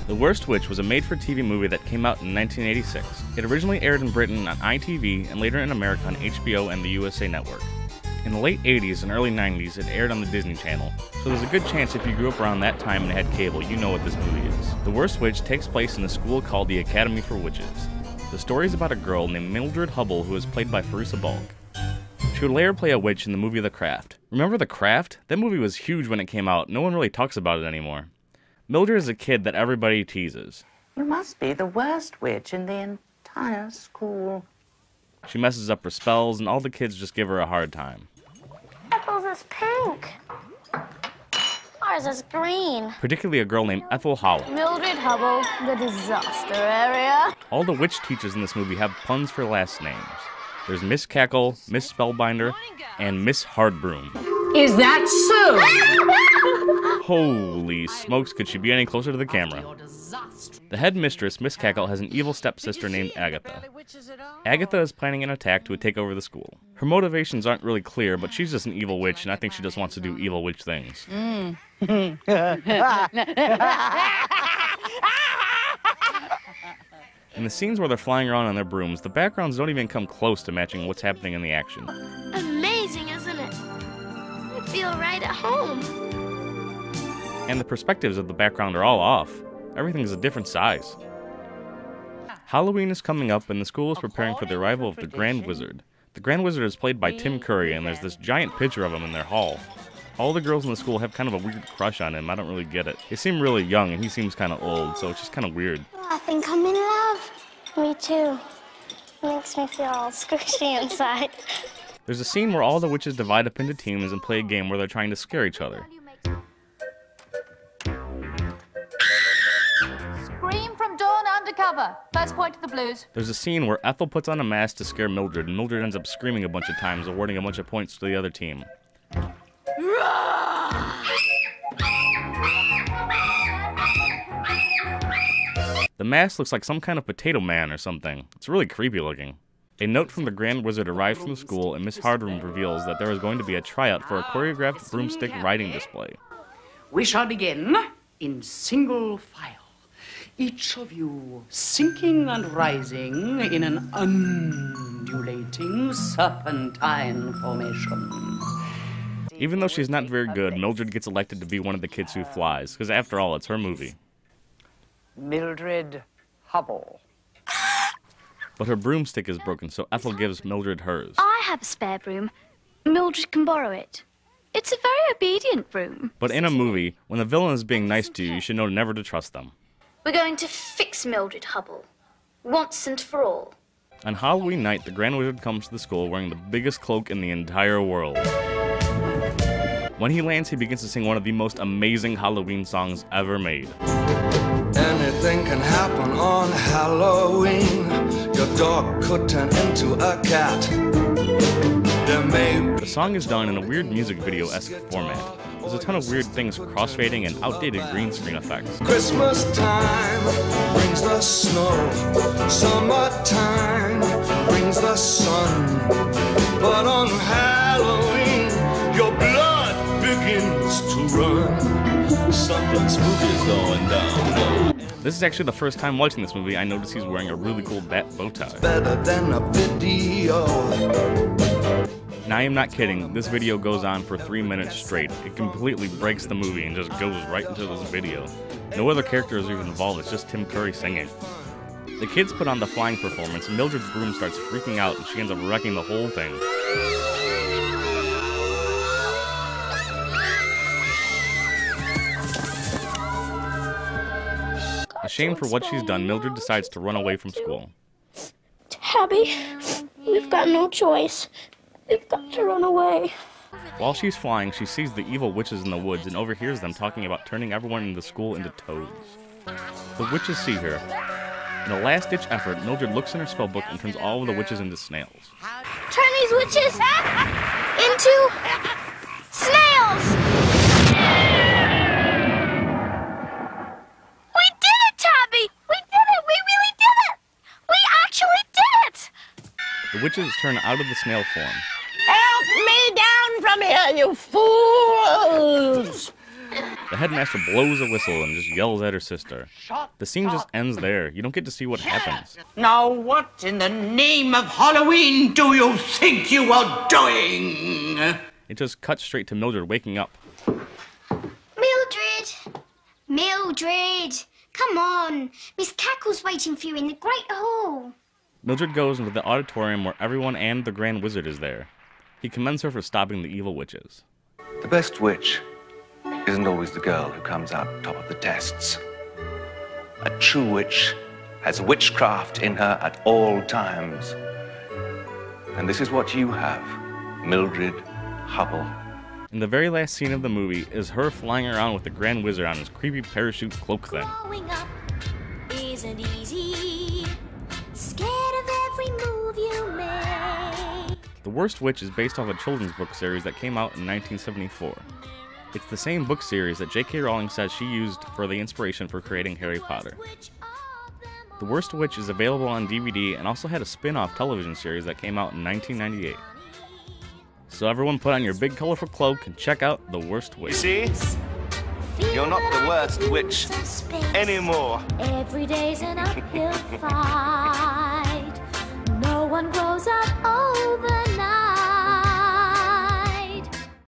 The Worst Witch was a made-for-TV movie that came out in 1986. It originally aired in Britain on ITV and later in America on HBO and the USA Network. In the late 80s and early 90s, it aired on the Disney Channel, so there's a good chance if you grew up around that time and had cable, you know what this movie is. The Worst Witch takes place in a school called the Academy for Witches. The story is about a girl named Mildred Hubble who is played by Farisa Balk. She would later play a witch in the movie The Craft. Remember The Craft? That movie was huge when it came out. No one really talks about it anymore. Mildred is a kid that everybody teases. You must be the worst witch in the entire school. She messes up her spells, and all the kids just give her a hard time. Ethel's is pink. Ours is green. Particularly a girl named Ethel Howell. Mildred Hubble, the disaster area. All the witch teachers in this movie have puns for last names. There's Miss Cackle, Miss Spellbinder, and Miss Hardbroom. Is that so? Holy smokes, could she be any closer to the camera? The headmistress, Miss Cackle, has an evil stepsister named Agatha. Agatha is planning an attack to take over the school. Her motivations aren't really clear, but she's just an evil witch, and I think she just wants to do evil witch things. In the scenes where they're flying around on their brooms, the backgrounds don't even come close to matching what's happening in the action. Amazing, isn't it? I feel right at home. And the perspectives of the background are all off. Everything's a different size. Halloween is coming up, and the school is preparing for the arrival of the Grand Wizard. The Grand Wizard is played by Tim Curry, and there's this giant picture of him in their hall. All the girls in the school have kind of a weird crush on him. I don't really get it. They seem really young, and he seems kind of old, so it's just kind of weird. I think I'm in love. Me too. It makes me feel all squishy inside. There's a scene where all the witches divide up into teams and play a game where they're trying to scare each other. Scream from dawn undercover. First point to the blues. There's a scene where Ethel puts on a mask to scare Mildred, and Mildred ends up screaming a bunch of times, awarding a bunch of points to the other team. The mask looks like some kind of potato man or something. It's really creepy looking. A note from the Grand Wizard arrives from the school, and Miss Hardroom reveals that there is going to be a tryout for a choreographed broomstick riding display. We shall begin in single file. Each of you sinking and rising in an undulating serpentine formation. Even though she's not very good, Mildred gets elected to be one of the kids who flies, because after all, it's her movie. Mildred Hubble. But her broomstick is broken, so Ethel gives Mildred hers. I have a spare broom. Mildred can borrow it. It's a very obedient broom. But in a movie, when the villain is being nice to you, you should know never to trust them. We're going to fix Mildred Hubble, once and for all. On Halloween night, the Grand Wizard comes to the school wearing the biggest cloak in the entire world. When he lands, he begins to sing one of the most amazing Halloween songs ever made. Anything can happen on Halloween. Your dog could turn into a cat. The song is done in a weird music video-esque format. There's a ton of weird things crossfading and outdated green screen effects. Christmas time brings the snow. Summertime brings the sun. But on Halloween, your blood begins to run. Something spooky's going down. This is actually the first time watching this movie I noticed he's wearing a really cool bat bow tie. Better than a video. Now I am not kidding, this video goes on for 3 minutes straight. It completely breaks the movie and just goes right into this video. No other characters are even involved, it's just Tim Curry singing. The kids put on the flying performance, and Mildred's broom starts freaking out and she ends up wrecking the whole thing. Ashamed for what she's done, Mildred decides to run away from school. Tabby, we've got no choice. We've got to run away. While she's flying, she sees the evil witches in the woods and overhears them talking about turning everyone in the school into toads. The witches see her. In a last-ditch effort, Mildred looks in her spellbook and turns all of the witches into snails. Turn these witches into snails! We did it, Tabby! We did it! We really did it! We actually did it! The witches turn out of the snail form. Help me down from here, you fools! The The headmaster blows a whistle and just yells at her sister. The scene just ends there. You don't get to see what happens. Now what in the name of Halloween do you think you are doing? It just cuts straight to Mildred waking up. Mildred! Mildred! Come on! Miss Cackle's waiting for you in the Great Hall. Mildred goes into the auditorium where everyone and the Grand Wizard is there. He commends her for stopping the evil witches. The best witch isn't always the girl who comes out top of the tests. A true witch has witchcraft in her at all times. And this is what you have, Mildred Hubble. And the very last scene of the movie is her flying around with the Grand Wizard on his creepy parachute cloak thing. Growing up isn't easy. Scared of every move you make. The Worst Witch is based off a children's book series that came out in 1974. It's the same book series that J.K. Rowling says she used for the inspiration for creating Harry Potter. The Worst Witch is available on DVD and also had a spin-off television series that came out in 1998. So everyone put on your big colorful cloak and check out The Worst Witch. See? You're not the worst witch anymore. Every day's an uphill fight.